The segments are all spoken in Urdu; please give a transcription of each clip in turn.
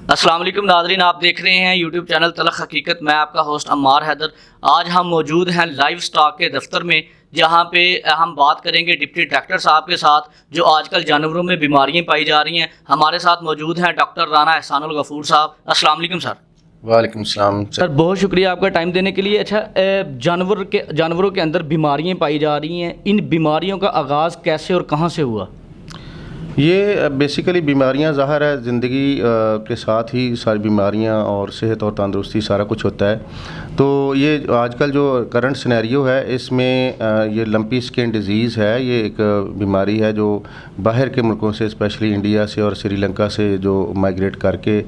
السلام علیکم ناظرین، آپ دیکھ رہے ہیں یوٹیوب چینل تلخ حقیقت. میں آپ کا ہوسٹ عمار حیدر. آج ہم موجود ہیں لائیو سٹاک کے دفتر میں، جہاں پہ ہم بات کریں گے ڈپٹی ڈائریکٹر صاحب کے ساتھ جو آج کل جانوروں میں بیماریاں پائی جا رہی ہیں. ہمارے ساتھ موجود ہیں ڈاکٹر رانا احسان الغفور صاحب. السلام علیکم سر. وعلیکم السلام سر، بہت شکریہ آپ کا ٹائم دینے کے لیے. اچھا، جانوروں کے اندر بیماریاں پائی جا رہی ہیں، ان بیماریوں کا آغاز کیسے اور کہاں سے ہوا؟ یہ بیسیکلی بیماریاں ظاہر ہے زندگی کے ساتھ ہی ساری بیماریاں اور صحت اور تندرستی سارا کچھ ہوتا ہے. تو یہ آج کل جو کرنٹ سینیریو ہے اس میں یہ لمپی سکن ڈیزیز ہے. یہ ایک بیماری ہے جو باہر کے ملکوں سے اسپیشلی انڈیا سے اور سری لنکا سے جو مائیگریٹ کر کے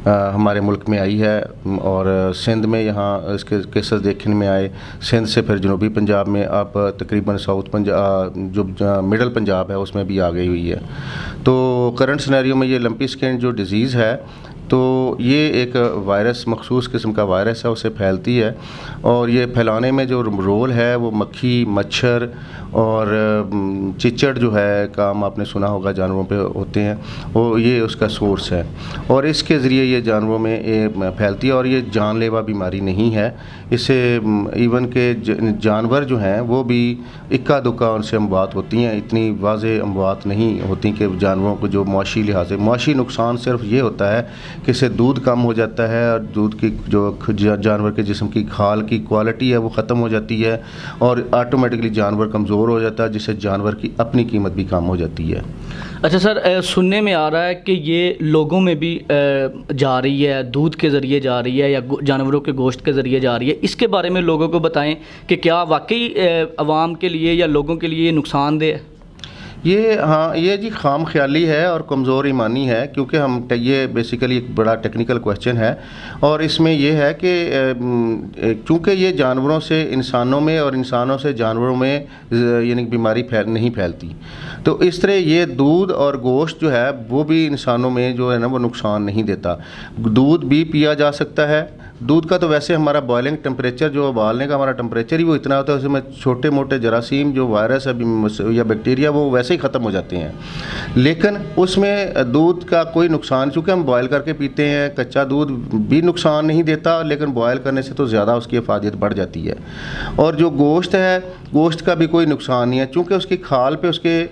ہمارے ملک میں آئی ہے، اور سندھ میں یہاں اس کے کیسز دیکھنے میں آئے. سندھ سے پھر جنوبی پنجاب میں، اب تقریباً ساؤتھ پنجاب جو مڈل پنجاب ہے اس میں بھی آ گئی ہوئی ہے. تو کرنٹ سینیریو میں یہ لمپی سکن جو ڈیزیز ہے، تو یہ ایک وائرس، مخصوص قسم کا وائرس ہے، اسے پھیلتی ہے. اور یہ پھیلانے میں جو رول ہے وہ مکھی، مچھر اور چچڑ جو ہے، کام آپ نے سنا ہوگا جانوروں پہ ہوتے ہیں، وہ یہ اس کا سورس ہے. اور اس کے ذریعے یہ جانوروں میں پھیلتی ہے. اور یہ جان لیوا بیماری نہیں ہے. اسے ایون کہ جانور جو ہیں وہ بھی اکا دکا ان سے اموات ہوتی ہیں، اتنی واضح اموات نہیں ہوتی کہ جانوروں کو جو معاشی لحاظ سے معاشی نقصان صرف یہ ہوتا ہے کہ اس سے دودھ کم ہو جاتا ہے، اور دودھ کی جو جانور کے جسم کی کھال کی کوالٹی ہے وہ ختم ہو جاتی ہے، اور آٹومیٹکلی جانور کمزور ہو جاتا ہے، جس سے جانور کی اپنی قیمت بھی کم ہو جاتی ہے. اچھا سر، سننے میں آ رہا ہے کہ یہ لوگوں میں بھی جا رہی ہے، دودھ کے ذریعے جا رہی ہے یا جانوروں کے گوشت کے ذریعے جا رہی ہے. اس کے بارے میں لوگوں کو بتائیں کہ کیا واقعی عوام کے لیے یا لوگوں کے لیے نقصان دہ ہے؟ یہ جی خام خیالی ہے اور کمزور ایمانی ہے، کیونکہ یہ بیسیکلی ایک بڑا ٹیکنیکل کویسچن ہے. اور اس میں یہ ہے کہ چونکہ یہ جانوروں سے انسانوں میں اور انسانوں سے جانوروں میں یعنی بیماری نہیں پھیلتی، تو اس طرح یہ دودھ اور گوشت جو ہے وہ بھی انسانوں میں جو ہے نا وہ نقصان نہیں دیتا. دودھ بھی پیا جا سکتا ہے. دودھ کا تو ویسے ہمارا بوائلنگ ٹمپریچر، جو ابالنے کا ہمارا ٹمپریچر ہی وہ اتنا ہوتا ہے، اس میں چھوٹے موٹے جراثیم جو وائرس ہے یا بیکٹیریا وہ ویسے ہی ختم ہو جاتے ہیں. لیکن اس میں دودھ کا کوئی نقصان، چونکہ ہم بوائل کر کے پیتے ہیں، کچا دودھ بھی نقصان نہیں دیتا، لیکن بوائل کرنے سے تو زیادہ اس کی افادیت بڑھ جاتی ہے. اور جو گوشت ہے، گوشت کا بھی کوئی نقصان نہیں ہے، چونکہ اس کی کھال پہ اس کے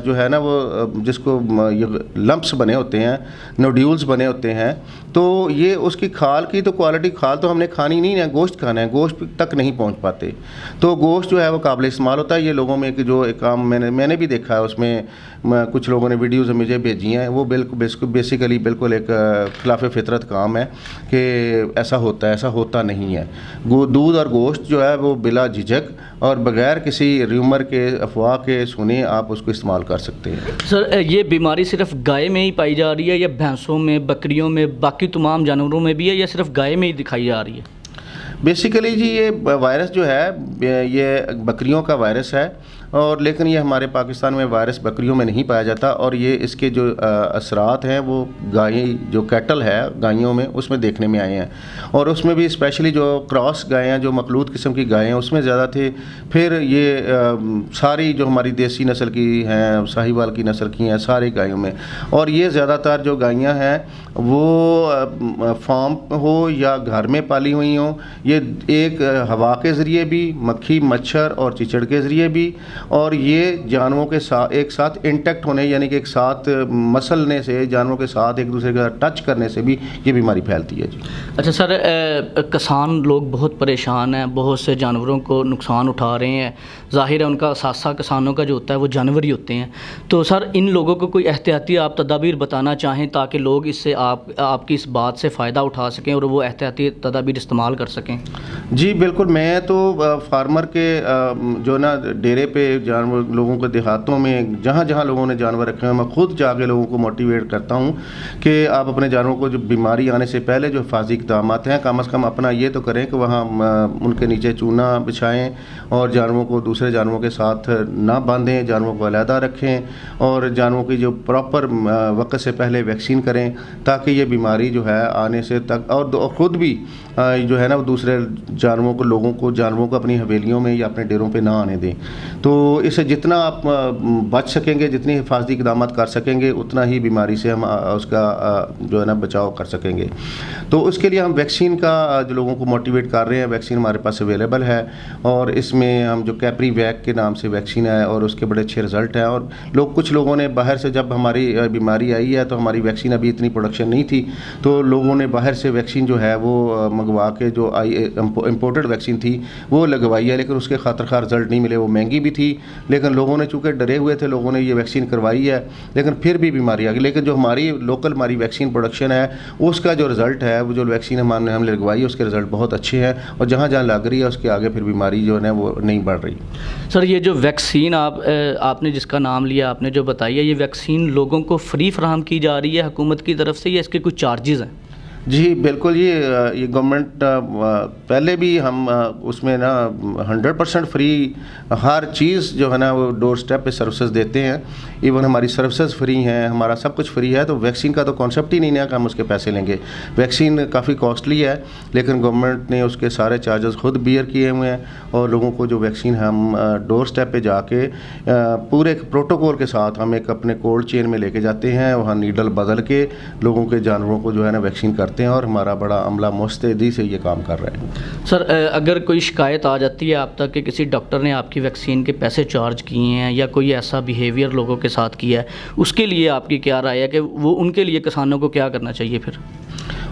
جو ہے نا وہ جس کو لمپس بنے ہوتے ہیں، نوڈیولز بنے ہوتے ہیں، تو یہ اس کی کھال کی تو کوالٹی، کھال تو ہم نے کھانی نہیں ہے، گوشت کھانا ہے، گوشت تک نہیں پہنچ پاتے. تو گوشت جو ہے وہ قابل استعمال ہوتا ہے. یہ لوگوں میں جو ایک کام میں نے بھی دیکھا ہے، اس میں کچھ لوگوں نے ویڈیوز مجھے بھیجی ہیں، وہ بیسیکلی بالکل ایک خلاف فطرت کام ہے کہ ایسا ہوتا ہے. ایسا ہوتا نہیں ہے. دودھ اور گوشت جو ہے وہ بلا جھجک اور بغیر کسی ریومر کے، افواہ کے سنے آپ اس کو استعمال کر سکتے ہیں. سر، یہ بیماری صرف گائے میں ہی پائی جا رہی ہے یا بھینسوں میں، بکریوں میں، باقی تمام جانوروں میں بھی ہے، یا صرف گائے میں ہی دکھائی جا رہی ہے؟ بیسیکلی جی یہ وائرس جو ہے یہ بکریوں کا وائرس ہے، اور لیکن یہ ہمارے پاکستان میں وائرس بکریوں میں نہیں پایا جاتا. اور یہ اس کے جو اثرات ہیں وہ گائیں، جو کیٹل ہے گائیوں میں، اس میں دیکھنے میں آئے ہیں. اور اس میں بھی اسپیشلی جو کراس گائیں ہیں، جو مخلوط قسم کی گائیں ہیں، اس میں زیادہ تھے. پھر یہ ساری جو ہماری دیسی نسل کی ہیں، ساہیوال کی نسل کی ہیں، ساری گائیوں میں. اور یہ زیادہ تر جو گائیاں ہیں وہ فارم ہو یا گھر میں پالی ہوئی ہوں، یہ ایک ہوا کے ذریعے بھی، مکھی، مچھر اور چچڑ کے ذریعے بھی، اور یہ جانوروں کے ساتھ ایک ساتھ انٹیکٹ ہونے، یعنی کہ ایک ساتھ مسلنے سے، جانوروں کے ساتھ ایک دوسرے کا ٹچ کرنے سے بھی یہ بیماری پھیلتی ہے. جی اچھا سر، کسان لوگ بہت پریشان ہیں، بہت سے جانوروں کو نقصان اٹھا رہے ہیں. ظاہر ہے ان کا اثاثہ کسانوں کا جو ہوتا ہے وہ جانور ہی ہوتے ہیں. تو سر، ان لوگوں کو کوئی احتیاطی آپ تدابیر بتانا چاہیں تاکہ لوگ اس سے آپ کی اس بات سے فائدہ اٹھا سکیں اور وہ احتیاطی تدابیر استعمال کر سکیں؟ جی بالکل. میں تو فارمر کے جو نا ڈیرے پہ جانور، لوگوں کے دیہاتوں میں جہاں جہاں لوگوں نے جانور رکھے ہیں، میں خود جا کے لوگوں کو موٹیویٹ کرتا ہوں کہ آپ اپنے جانوروں کو جو بیماری آنے سے پہلے جو حفاظتی اقدامات ہیں، کم از کم اپنا یہ تو کریں کہ وہاں ان کے نیچے چونا بچھائیں، اور جانوروں کو دوسرے جانوروں کے ساتھ نہ باندھیں، جانوروں کو علیحدہ رکھیں، اور جانوروں کی جو پراپر وقت سے پہلے ویکسین کریں، تاکہ یہ بیماری جو ہے آنے سے تک، اور خود بھی جو ہے نا وہ دوسرے جانوروں کو، جانوروں کو اپنی حویلیوں میں یا اپنے ڈیروں پہ نہ آنے دیں. تو تو اسے جتنا آپ بچ سکیں گے، جتنی حفاظتی اقدامات کر سکیں گے، اتنا ہی بیماری سے ہم اس کا جو ہے نا بچاؤ کر سکیں گے. تو اس کے لیے ہم ویکسین کا جو لوگوں کو موٹیویٹ کر رہے ہیں. ویکسین ہمارے پاس اویلیبل ہے، اور اس میں ہم جو کیپری ویک کے نام سے ویکسین ہے، اور اس کے بڑے اچھے رزلٹ ہیں. اور کچھ لوگوں نے باہر سے، جب ہماری بیماری آئی ہے تو ہماری ویکسین ابھی اتنی پروڈکشن نہیں تھی، تو لوگوں نے باہر سے ویکسین جو ہے وہ منگوا کے، جو امپورٹڈ ویکسین تھی وہ لگوائی ہے، لیکن اس کے خاطر خواہ رزلٹ نہیں ملے. وہ مہنگی بھی تھی، لیکن لوگوں نے چونکہ ڈرے ہوئے تھے، لوگوں نے یہ ویکسین کروائی ہے، لیکن پھر بھی بیماری آ گئی. لیکن جو ہماری لوکل ہماری ویکسین پروڈکشن ہے، اس کا جو رزلٹ ہے، وہ جو ویکسین ہم نے لگوائی ہے، اس کے رزلٹ بہت اچھے ہیں، اور جہاں جہاں لگ رہی ہے اس کے آگے پھر بیماری جو ہے وہ نہیں بڑھ رہی. سر، یہ جو ویکسین آپ نے جس کا نام لیا، آپ نے جو بتائی ہے، یہ ویکسین لوگوں کو فری فراہم کی جا رہی ہے حکومت کی طرف سے، یا اس کے کچھ چارجز ہیں؟ جی بالکل، یہ گورنمنٹ پہلے بھی ہم اس میں نا 100% فری ہر چیز جو ہے نا وہ ڈور سٹیپ پہ سروسز دیتے ہیں. ایون ہماری سروسز فری ہیں، ہمارا سب کچھ فری ہے. تو ویکسین کا تو کانسیپٹ ہی نہیں ہے کہ ہم اس کے پیسے لیں گے. ویکسین کافی کاسٹلی ہے، لیکن گورنمنٹ نے اس کے سارے چارجز خود بیئر کیے ہوئے ہیں، اور لوگوں کو جو ویکسین ہم ڈور سٹیپ پہ جا کے پورے پروٹوکول کے ساتھ ہم ایک اپنے کولڈ چین میں لے کے جاتے ہیں. وہاں نیڈل بدل کے لوگوں کے جانوروں کو جو ہے نا ویکسین کرتے ہیں، اور ہمارا بڑا عملہ مستعدی سے یہ کام کر رہے ہیں. سر، اگر کوئی شکایت آ جاتی ہے آپ تک کہ کسی ڈاکٹر نے آپ کی ویکسین کے پیسے چارج کیے ہیں، یا کوئی ایسا بیہیویئر لوگوں کے ساتھ کیا ہے، اس کے لیے آپ کی کیا رائے ہے کہ وہ ان کے لیے کسانوں کو کیا کرنا چاہیے پھر؟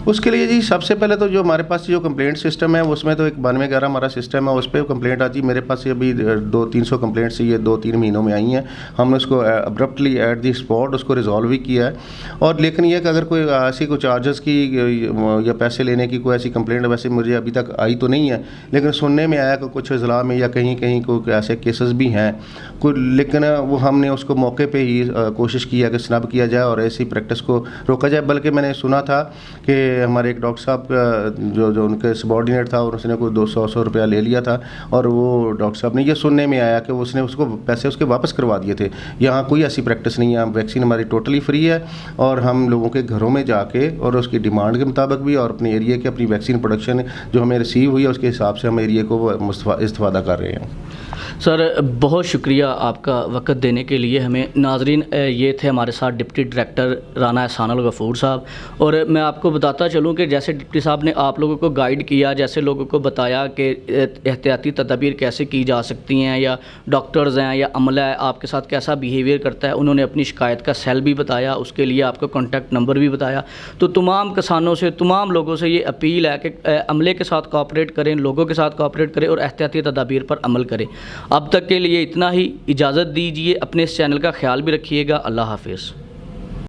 اس کے لیے جی سب سے پہلے تو جو ہمارے پاس جو کمپلینٹ سسٹم ہے، اس میں تو ایک 9211 ہمارا سسٹم ہے، اس پہ کمپلینٹ آتی ہے. میرے پاس ابھی 200-300 کمپلینٹس یہ 2-3 مہینوں میں آئی ہیں. ہم نے اس کو ابرپٹلی ایٹ دی اسپاٹ اس کو ریزالو بھی کیا ہے. اور لیکن یہ کہ اگر کوئی ایسی کوئی چارجز کی یا پیسے لینے کی کوئی ایسی کمپلینٹ ویسے مجھے ابھی تک آئی تو نہیں ہے، لیکن سننے میں آیا کہ کچھ اضلاع میں یا کہیں کوئی ایسے کیسز بھی ہیں لیکن وہ ہم نے اس کو موقع پہ ہی کوشش کی ہے کہ سنب کیا جائے اور ایسی پریکٹس کو روکا جائے. بلکہ میں نے سنا تھا کہ ہمارے ایک ڈاکٹر صاحب جو ان کے سبارڈینیٹ تھا، اور اس نے کوئی 200 روپیہ لے لیا تھا، اور وہ ڈاکٹر صاحب نے یہ سننے میں آیا کہ اس نے اس کو پیسے اس کے واپس کروا دیے تھے. یہاں کوئی ایسی پریکٹس نہیں ہے. ویکسین ہماری ٹوٹلی فری ہے، اور ہم لوگوں کے گھروں میں جا کے اور اس کی ڈیمانڈ کے مطابق بھی، اور اپنے ایریے کے اپنی ویکسین پروڈکشن جو ہمیں ریسیو ہوئی ہے اس کے حساب سے ہم ایریے کو استفادہ کر رہے ہیں. سر، بہت شکریہ آپ کا وقت دینے کے لیے ہمیں. ناظرین، یہ تھے ہمارے ساتھ ڈپٹی ڈائریکٹر رانا احسان الغفور صاحب. اور میں آپ کو بتاتا چلوں کہ جیسے ڈپٹی صاحب نے آپ لوگوں کو گائیڈ کیا، جیسے لوگوں کو بتایا کہ احتیاطی تدابیر کیسے کی جا سکتی ہیں، یا ڈاکٹرز ہیں یا عملہ ہے آپ کے ساتھ کیسا بیہیویئر کرتا ہے، انہوں نے اپنی شکایت کا سیل بھی بتایا، اس کے لیے آپ کا کانٹیکٹ نمبر بھی بتایا. تو تمام کسانوں سے، تمام لوگوں سے یہ اپیل ہے کہ عملے کے ساتھ کوآپریٹ کریں، لوگوں کے ساتھ کوآپریٹ کریں، اور احتیاطی تدابیر پر عمل کریں. اب تک کے لیے اتنا ہی. اجازت دیجیے. اپنے اس چینل کا خیال بھی رکھیے گا. اللہ حافظ.